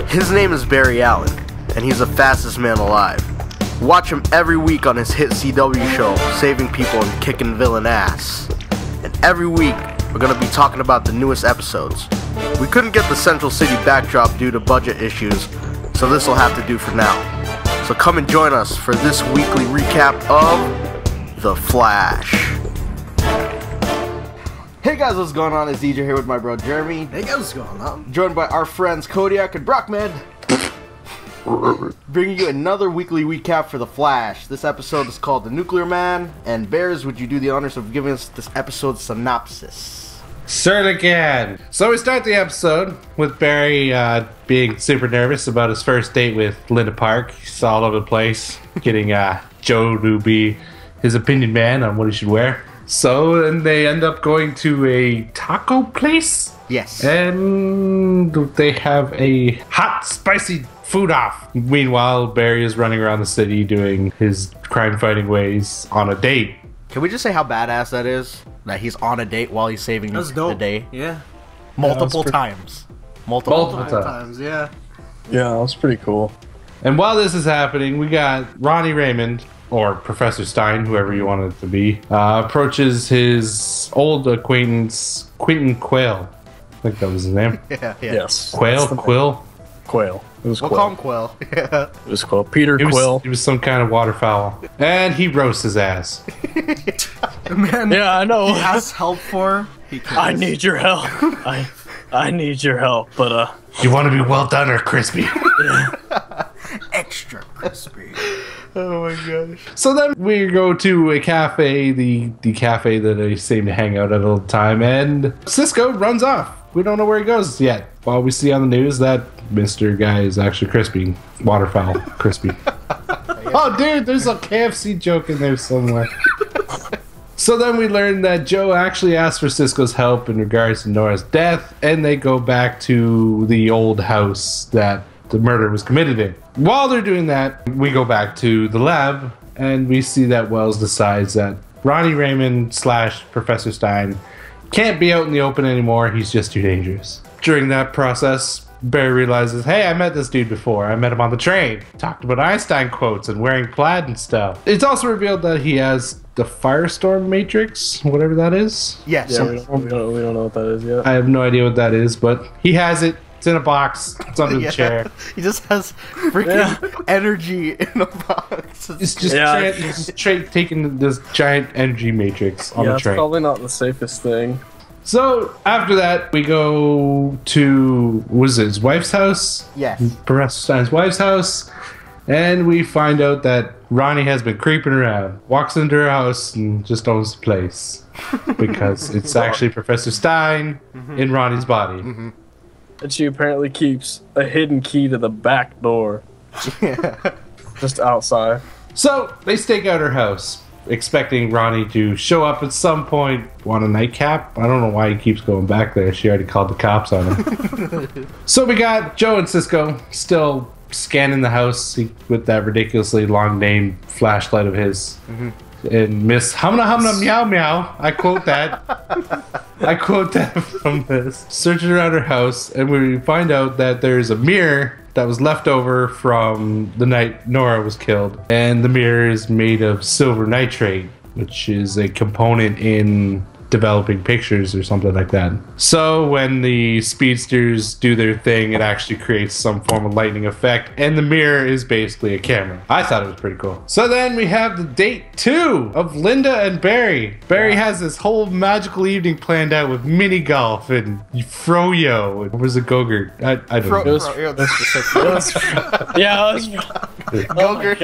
His name is Barry Allen, and he's the fastest man alive. Watch him every week on his hit CW show, saving people and kicking villain ass. And every week, we're going to be talking about the newest episodes. We couldn't get the Central City backdrop due to budget issues, so this will have to do for now. So come and join us for this weekly recap of The Flash. Hey guys, what's going on? It's DJ here with my bro Jeremy. Hey guys, what's going on? Joined by our friends Kodiak and Brockman. Bringing you another weekly recap for The Flash. This episode is called The Nuclear Man. And Bears, would you do the honors of giving us this episode's synopsis? Certainly can. So we start the episode with Barry being super nervous about his first date with Linda Park. He's all over the place, getting Joe to be his opinion man on what he should wear. So then they end up going to a taco place. Yes. And they have a hot, spicy food off. Meanwhile, Barry is running around the city doing his crime-fighting ways on a date. Can we just say how badass that is? That he's on a date while he's saving the day? Yeah. Multiple times. Multiple times, yeah. Yeah, that was pretty cool. And while this is happening, we got Ronnie Raymond, or Professor Stein, whoever you want it to be, approaches his old acquaintance, Quentin Quayle. I think that was his name. Yeah. Yes. Quill? Quail. It was We'll Quail. call him Quill. Yeah. It was Quail. Peter Quill. He was some kind of waterfowl. And he roasts his ass. Man, Yeah, I know. he asks help for. He I need your help. I need your help, but You want to be well done or crispy? extra crispy. Oh my gosh. So then we go to a cafe, the cafe that I seem to hang out at all the time, and Cisco runs off. We don't know where he goes yet. While we see on the news that Mr. Guy is actually crispy. Waterfowl crispy. Oh, dude, there's a KFC joke in there somewhere. So then we learn that Joe actually asked for Cisco's help in regards to Nora's death, and they go back to the old house that the murder was committed in. While they're doing that, we go back to the lab, and we see that Wells decides that Ronnie Raymond / Professor Stein can't be out in the open anymore. He's just too dangerous. During that process, Barry realizes, hey, I met this dude before. I met him on the train. Talked about Einstein quotes and wearing plaid and stuff. It's also revealed that he has the Firestorm Matrix, whatever that is. Yes. yeah, we don't know what that is yet. I have no idea what that is, but he has it. It's in a box. It's under the chair. He just has freaking energy in a box. It's just taking this giant energy matrix on the It's train. probably not the safest thing. So after that, we go to, was it his wife's house? Yes. Professor Stein's wife's house. And we find out that Ronnie has been creeping around. Walks into her house and just owns the place. Because it's actually Professor Stein in Ronnie's body. And she apparently keeps a hidden key to the back door. Just outside. So they stake out her house, expecting Ronnie to show up at some point on a nightcap. I don't know why he keeps going back there. She already called the cops on him. So we got Joe and Cisco still scanning the house with that ridiculously long name flashlight of his. And Miss Humna Humna Meow Meow, I quote that. I quote that from this. Searching around her house, and we find out that there's a mirror that was left over from the night Nora was killed. And the mirror is made of silver nitrate, which is a component in developing pictures or something like that. So when the speedsters do their thing, it actually creates some form of lightning effect, and the mirror is basically a camera. I thought it was pretty cool. So then we have the date 2 of Linda and Barry. Barry has this whole magical evening planned out with mini golf and froyo. What was it, Gogurt? I don't know. Yeah, it was Gogurt.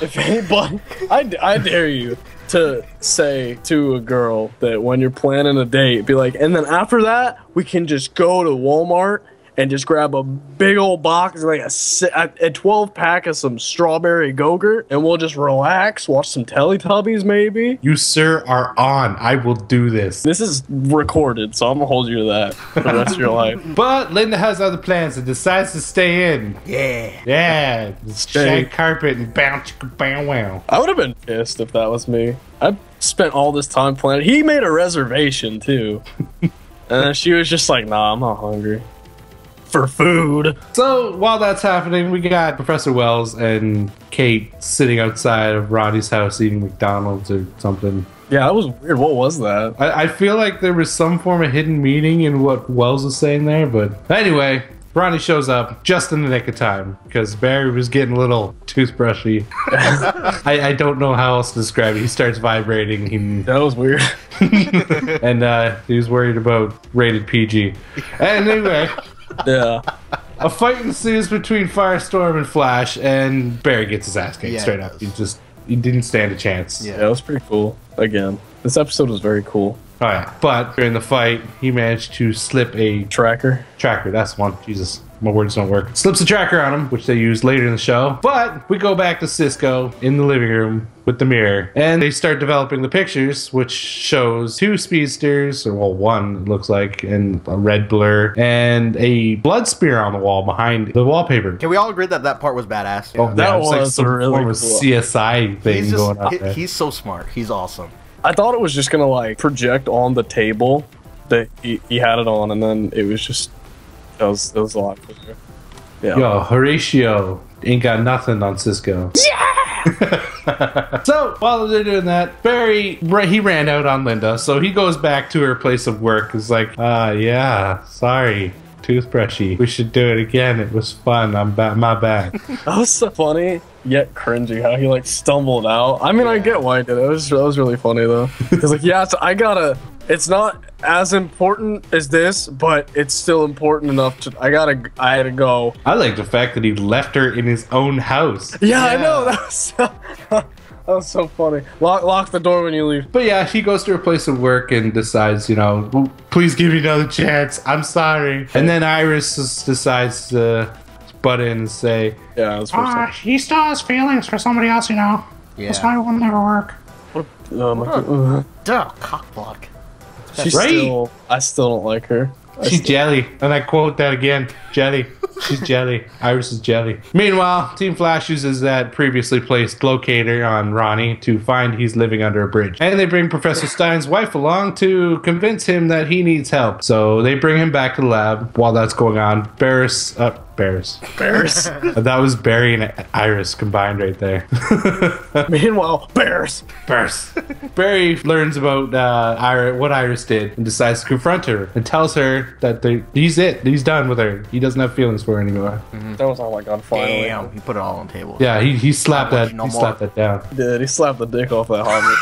If anybody, I dare you to say to a girl that when you're planning a date, be like, and then after that, we can just go to Walmart and just grab a big old box, like a 12-pack of some strawberry Go-Gurt, and we'll just relax, watch some Teletubbies maybe. You, sir, are on. I will do this. This is recorded, so I'm gonna hold you to that for the rest of your life. But Linda has other plans and decides to stay in. Yeah. Shag carpet and bounce, bow wow. I would have been pissed if that was me. I spent all this time planning. He made a reservation too. And then she was just like, nah, I'm not hungry. for food. So while that's happening, we got Professor Wells and Kate sitting outside of Ronnie's house eating McDonald's or something. Yeah, that was weird. What was that? I feel like there was some form of hidden meaning in what Wells was saying there, but anyway, Ronnie shows up just in the nick of time because Barry was getting a little toothbrushy. I don't know how else to describe it. He starts vibrating. That was weird. And he was worried about rated PG. And anyway, Yeah. a fight ensues between Firestorm and Flash, and Barry gets his ass kicked Yeah, straight he up. does. He didn't stand a chance. Yeah. Yeah, it was pretty cool. Again, this episode was very cool. All right, but during the fight, he managed to slip a Tracker. tracker. That's the one. Jesus, my words don't work. Slips a tracker on him, which they use later in the show. But we go back to Cisco in the living room with the mirror, and they start developing the pictures, which shows two speedsters, or well, one it looks like, and a red blur, and a blood smear on the wall behind the wallpaper. Can we all agree that that part was badass? Oh, That it like was some really form of cool. CSI thing He's, going on just, there. he's so smart. He's awesome. I thought it was just gonna like project on the table that he had it on, and then it was just it was a lot cooler. Yeah. Yo, Horatio ain't got nothing on Cisco. Yeah! So, while they're doing that, Barry, he ran out on Linda, so he goes back to her place of work. He's like, yeah, sorry, toothbrushy. We should do it again. It was fun. My bad. That was so funny yet cringy how he like stumbled out. I mean, I get why he did it. That was really funny though. He's like, yeah, it's not as important as this, but it's still important enough to. I had to go. I like the fact that he left her in his own house. Yeah, I know. That was so funny. Lock the door when you leave. But yeah, she goes to her place of work and decides, "Well, please give me another chance. I'm sorry." And then Iris decides to butt in and say, Yeah, that's first. he still has feelings for somebody else, Yeah. That's why it will never work. Duh, cockblock. Right? I still don't like her. She's jelly. And I quote that again. Jelly. She's jelly. Iris is jelly. Meanwhile, Team Flash uses that previously placed locator on Ronnie to find he's living under a bridge. And they bring Professor Stein's wife along to convince him that he needs help. So they bring him back to the lab. While that's going on, Barris. That was Barry and Iris combined right there. Meanwhile, Bears. Barry learns about what Iris did and decides to confront her and tells her that he's done with her. He doesn't have feelings for her anymore. That was all like on fire. Damn, he put it all on the table. Yeah, he slapped Not much, that. no He more. slapped that down. He did. He slapped the dick off that hobbit.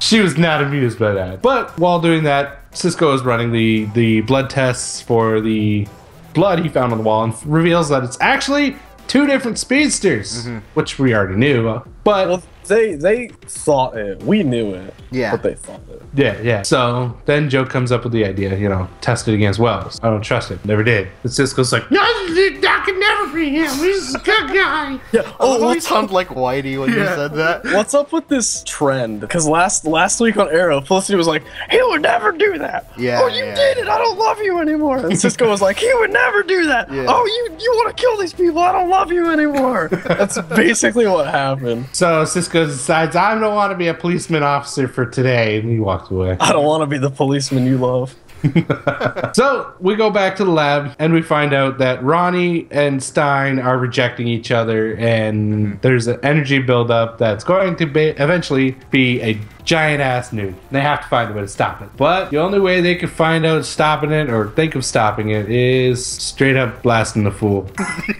She was not amused by that. But while doing that, Cisco is running the blood tests for the blood he found on the wall and reveals that it's actually two different speedsters, which we already knew. But Well, they thought it. We knew it. Yeah. But they thought it. yeah. So then Joe comes up with the idea, test it against Wells. I don't trust him. Never did. And Cisco's like, no, that could never be him. He's a good guy. Yeah. Oh, he sounded like Whitey when you said that. What's up with this trend? Because last week on Arrow, Felicity was like, he would never do that. Yeah, Oh, you yeah. did it. I don't love you anymore. And Cisco was like, he would never do that. Yeah. Oh, you want to kill these people. I don't love you anymore. That's basically what happened. So Cisco decides, I don't want to be a policeman officer for today. And he walks away. I don't want to be the policeman you love. So we go back to the lab and we find out that Ronnie and Stein are rejecting each other, and there's an energy buildup that's going to eventually be a giant ass nuke. They have to find a way to stop it. But the only way they can find out stopping it or think of stopping it is straight up blasting the fool.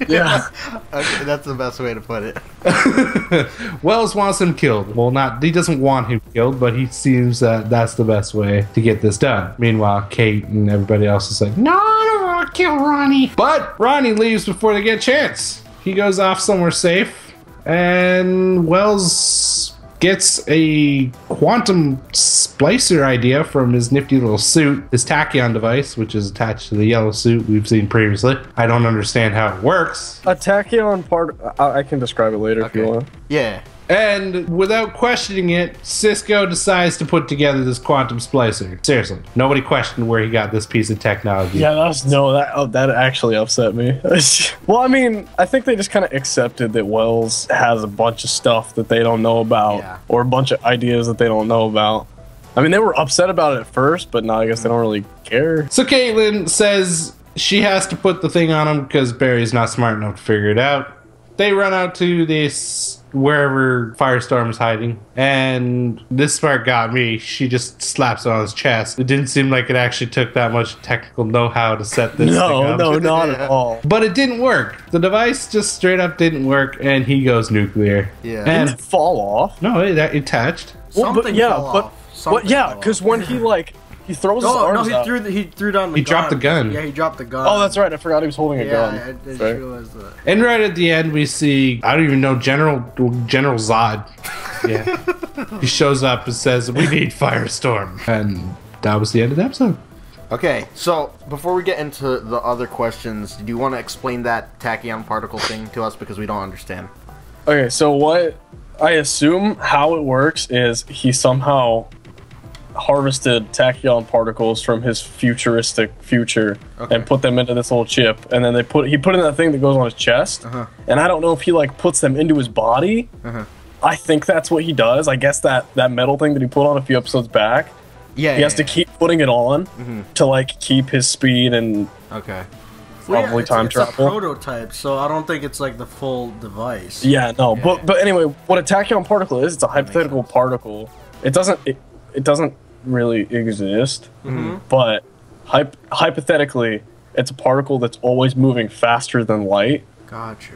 Yeah. Okay, that's the best way to put it. Wells wants him killed. Well, he doesn't want him killed, but he seems that that's the best way to get this done. Meanwhile, Kate and everybody else is like, no, I don't want to kill Ronnie. But Ronnie leaves before they get a chance. He goes off somewhere safe, and Wells gets a quantum splicer idea from his nifty little suit, his tachyon device, which is attached to the yellow suit we've seen previously. I don't understand how it works. A tachyon part, I can describe it later if you want. Yeah. And without questioning it, Cisco decides to put together this quantum splicer. Seriously, nobody questioned where he got this piece of technology. Yeah, that actually upset me. Well, I mean, I think they just kind of accepted that Wells has a bunch of stuff that they don't know about, Yeah. or a bunch of ideas that they don't know about. I mean, they were upset about it at first, but now I guess they don't really care. So Caitlin says she has to put the thing on him because Barry's not smart enough to figure it out. They run out to this wherever Firestorm's hiding, and this part got me. She just slaps it on his chest. It didn't seem like it actually took that much technical know-how to set this thing up. No, not at all. But it didn't work. The device just straight up didn't work, and he goes nuclear. Yeah. And Didn't it fall off? no, it attached. Well, Something fell off. Something yeah, fell because off. when he throws his No, arms he out. threw down the gun. He dropped the gun. Yeah, he dropped the gun. Oh, that's right. I forgot he was holding a gun. Yeah, I just Right. realized that. And right at the end, we see, I don't even know, General Zod. Yeah. He shows up and says, "We need Firestorm." And that was the end of the episode. Okay, so before we get into the other questions, do you want to explain that tachyon particle thing to us because we don't understand? Okay, so what I assume how it works is he somehow harvested tachyon particles from his futuristic future and put them into this little chip, and then he put in that thing that goes on his chest. And I don't know if he like puts them into his body. I think that's what he does. I guess that metal thing that he put on a few episodes back. Yeah, He has to keep putting it on to like keep his speed and Okay. probably time it's travel. a prototype, so I don't think it's like the full device. Yeah, no, but anyway, what a tachyon particle is, it's a hypothetical particle. It doesn't really exist, but hypothetically, it's a particle that's always moving faster than light. Gotcha.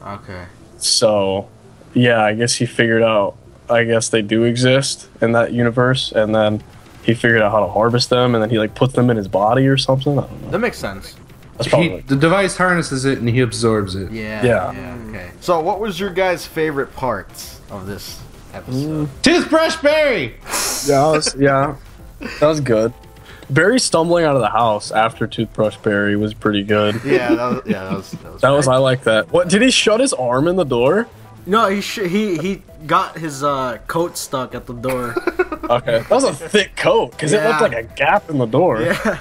Okay. So, yeah, I guess he figured out. I guess they do exist in that universe, and then he figured out how to harvest them, and then he like puts them in his body or something. I don't know. That makes sense. That's probably The device harnesses it and he absorbs it. Yeah. Okay. So, what was your guys' favorite parts of this episode? Toothbrush Barry! yeah. That was good. Barry stumbling out of the house after Toothbrush Barry was pretty good. Yeah, that was I like that. What, did he shut his arm in the door? No, he got his coat stuck at the door. Okay. That was a thick coat, because it left Yeah. like a gap in the door. Yeah.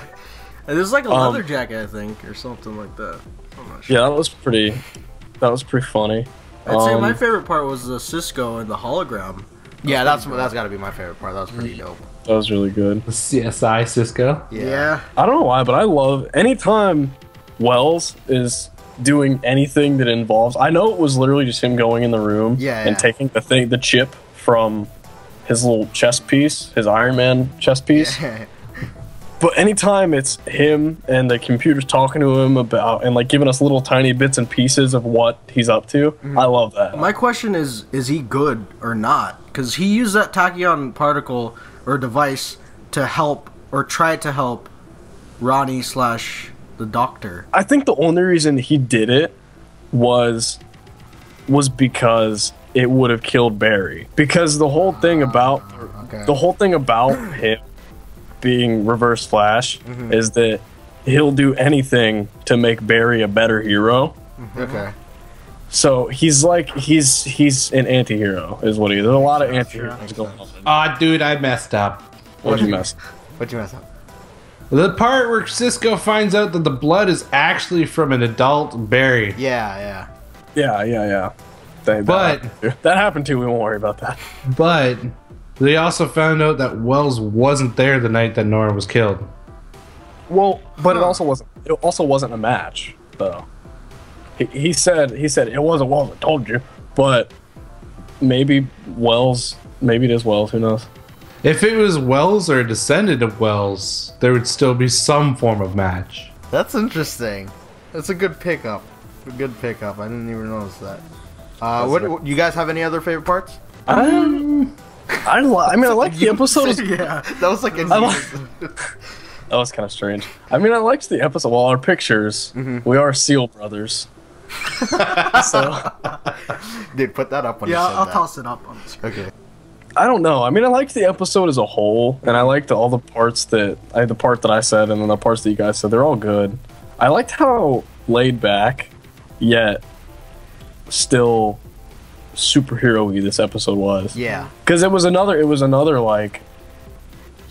And there's like a leather jacket, I think, or something like that. I'm not sure. Yeah, that was pretty funny. I'd say my favorite part was the Cisco and the hologram. Yeah, that's got to be my favorite part. That was pretty dope. That was really good. The CSI Cisco. Yeah. I don't know why, but I love anytime Wells is doing anything that involves. I know it was literally just him going in the room and taking the chip from his little chest piece, his Iron Man chest piece. Yeah. But anytime it's him and the computer's talking to him about and like giving us little tiny bits and pieces of what he's up to, I love that. My question is he good or not? Because he used that tachyon particle or device to help or try to help Ronnie / the doctor. I think the only reason he did it was because it would have killed Barry. Because the whole thing about him being Reverse Flash is that he'll do anything to make Barry a better hero. Okay. So he's an anti-hero is what he is. There's a lot of anti-heroes going on. Aw, dude, I messed up. What'd you mess? What'd you mess up? The part where Cisco finds out that the blood is actually from an adult Barry. Yeah. Yeah. That happened too. We won't worry about that. But they also found out that Wells wasn't there the night that Nora was killed. Well, but it also wasn't a match though. He said it wasn't Wells. I told you, but maybe it is Wells. Who knows? If it was Wells or a descendant of Wells, there would still be some form of match. That's interesting. That's a good pickup. I didn't even notice that. What you guys have any other favorite parts? I mean, I like the episode. Yeah. That was like That was kind of strange. I mean, I liked the episode. Well, our pictures, we are Seal brothers. So, Dude, put that up when you Yeah, said I'll that. toss it up on the screen. Okay. I don't know. I mean, I liked the episode as a whole, and I liked all the parts the part that I said, and then the parts that you guys said. They're all good. I liked how laid back, yet still superhero-y this episode was. Yeah. Because it was another like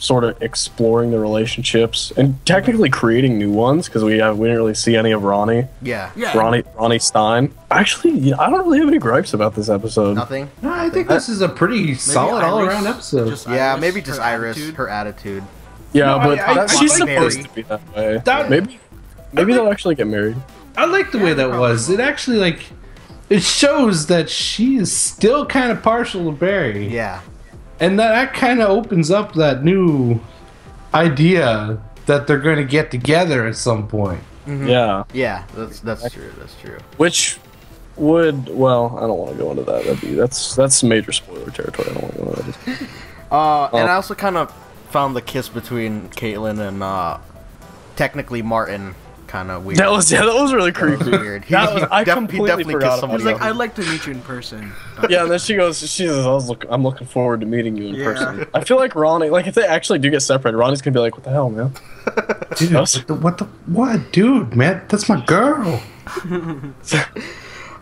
sort of exploring the relationships and technically creating new ones because we didn't really see any of Ronnie. Yeah. Ronnie Stein. Actually, I don't really have any gripes about this episode. Nothing. No, I think this is a pretty solid all-around episode. Yeah, maybe just Iris, her attitude. Yeah, No, but she's like supposed Mary. to be that way. That- Maybe they'll actually get married. I like the way that was. It actually, like, it shows that she is still kind of partial to Barry. Yeah. And that kind of opens up that new idea that they're going to get together at some point. Yeah. Yeah, that's true. That's true. Which would, well, I don't want to go into that. That's major spoiler territory. I don't want to go into that. And I also kind of found the kiss between Caitlyn and technically Martin kind of weird. That was really creepy. Weird. I completely forgot about He's like, I'd like to meet you in person. Yeah, and then she says, I'm looking forward to meeting you in person. I feel like Ronnie, like if they actually do get separated, Ronnie's gonna be like, what the hell, man? Dude, what, dude, man? That's my girl.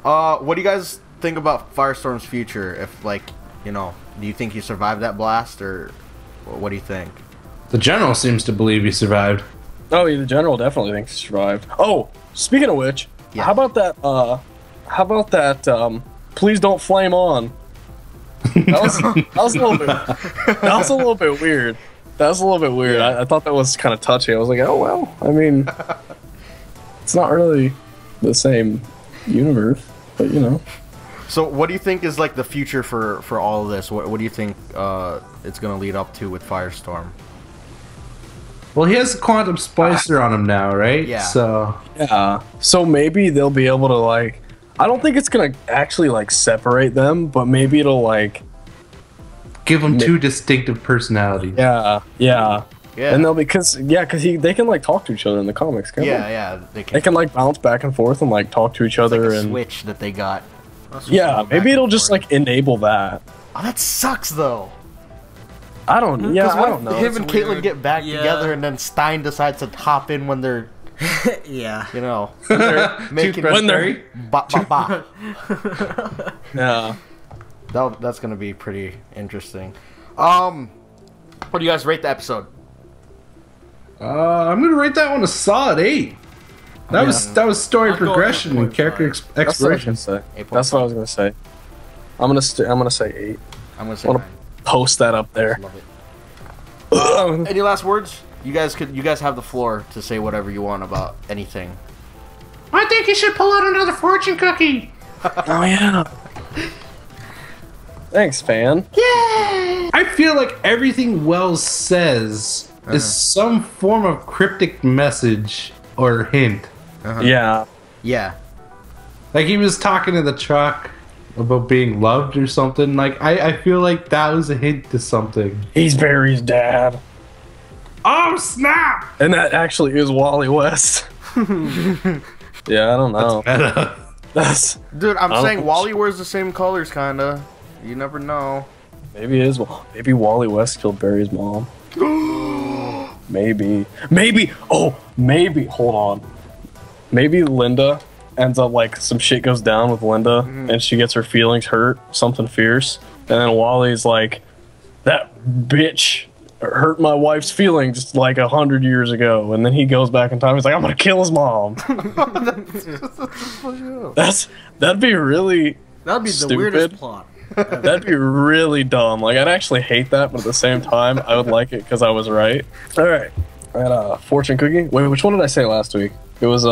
What do you guys think about Firestorm's future? If, like, you know, do you think he survived that blast, or what do you think? The general seems to believe he survived. Oh, yeah, the general definitely thinks he survived. Oh, speaking of which, Yeah. how about that, please don't flame on. That was a little bit, that was a little bit weird. That was a little bit weird. I thought that was kind of touchy. I was like, oh, well, I mean, it's not really the same universe, but you know. So, what do you think is like the future for all of this? What do you think it's gonna lead up to with Firestorm? Well, he has a quantum splicer on him now, right? Yeah. So Yeah. So maybe they'll be able to, like, I don't think it's gonna actually like separate them, but maybe it'll like give him two distinctive personalities. yeah. Yeah. And they'll because they can like talk to each other in the comics, can't Yeah, they? they They can like bounce back and forth and like talk to each It's like other a and switch that they got. yeah, maybe it'll just like enable that. Oh, that sucks thoh. I don't. Yeah, Because I what don't if know. him and It's Caitlyn weird. get back Yeah. together, and then Stein decides to hop in when they're, Yeah. you know, making Toothbrush when they're- Barry? ba ba ba. Yeah. That's gonna be pretty interesting. What do you guys rate the episode? I'm gonna rate that one a solid 8. That was story I'd go progression and 8.5. character That's what I was exploration. gonna say. 8.5. That's what I was gonna say. I'm gonna say 8. I'm gonna say I wanna 9. post that up there. Love it. Any last words? You guys have the floor to say whatever you want about anything. I think you should pull out another fortune cookie. Oh yeah. Thanks, fan. I feel like everything Wells says is some form of cryptic message or hint. Yeah. Yeah. Like he was talking in the truck about being loved or something. Like I feel like that was a hint to something. He's Barry's dad. Oh snap! And that actually is Wally West. Yeah, I don't know. That's Dude, I'm don't saying think- Wally wears the same colors, kinda. You never know. maybe it is. Maybe Wally West killed Barry's mom. Maybe. Oh, maybe. Hold on. Maybe Linda ends up like some shit goes down with Linda, and she gets her feelings hurt, something fierce, and then Wally's like, "That bitch hurt my wife's feelings like 100 years ago," and then he goes back in time. He's like, "I'm gonna kill his mom." That'd be really. That'd be the Stupid. weirdest plot. That'd be really dumb. Like, I'd actually hate that, but at the same time, I would like it because I was right. All right. Fortune cookie. Wait, which one did I say last week? It was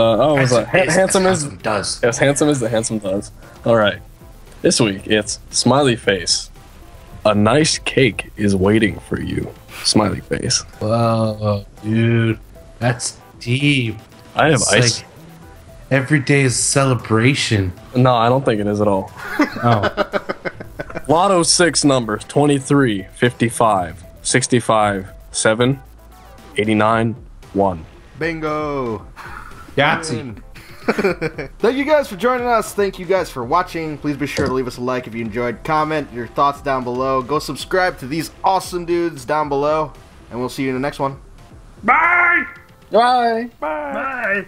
handsome as does. it was handsome as the handsome does. All right. This week it's smiley face. A nice cake is waiting for you. Smiley face. Whoa, dude, that's deep. I have It's ice. like every day is a celebration. No, I don't think it is at all. Oh, Lotto 6 numbers 23, 55, 65, 7, 89, 1. Bingo. Yahtzee. Thank you guys for joining us. Thank you guys for watching. Please be sure to leave us a like if you enjoyed. Comment your thoughts down below. Go subscribe to these awesome dudes down below. And we'll see you in the next one. Bye. Bye. Bye.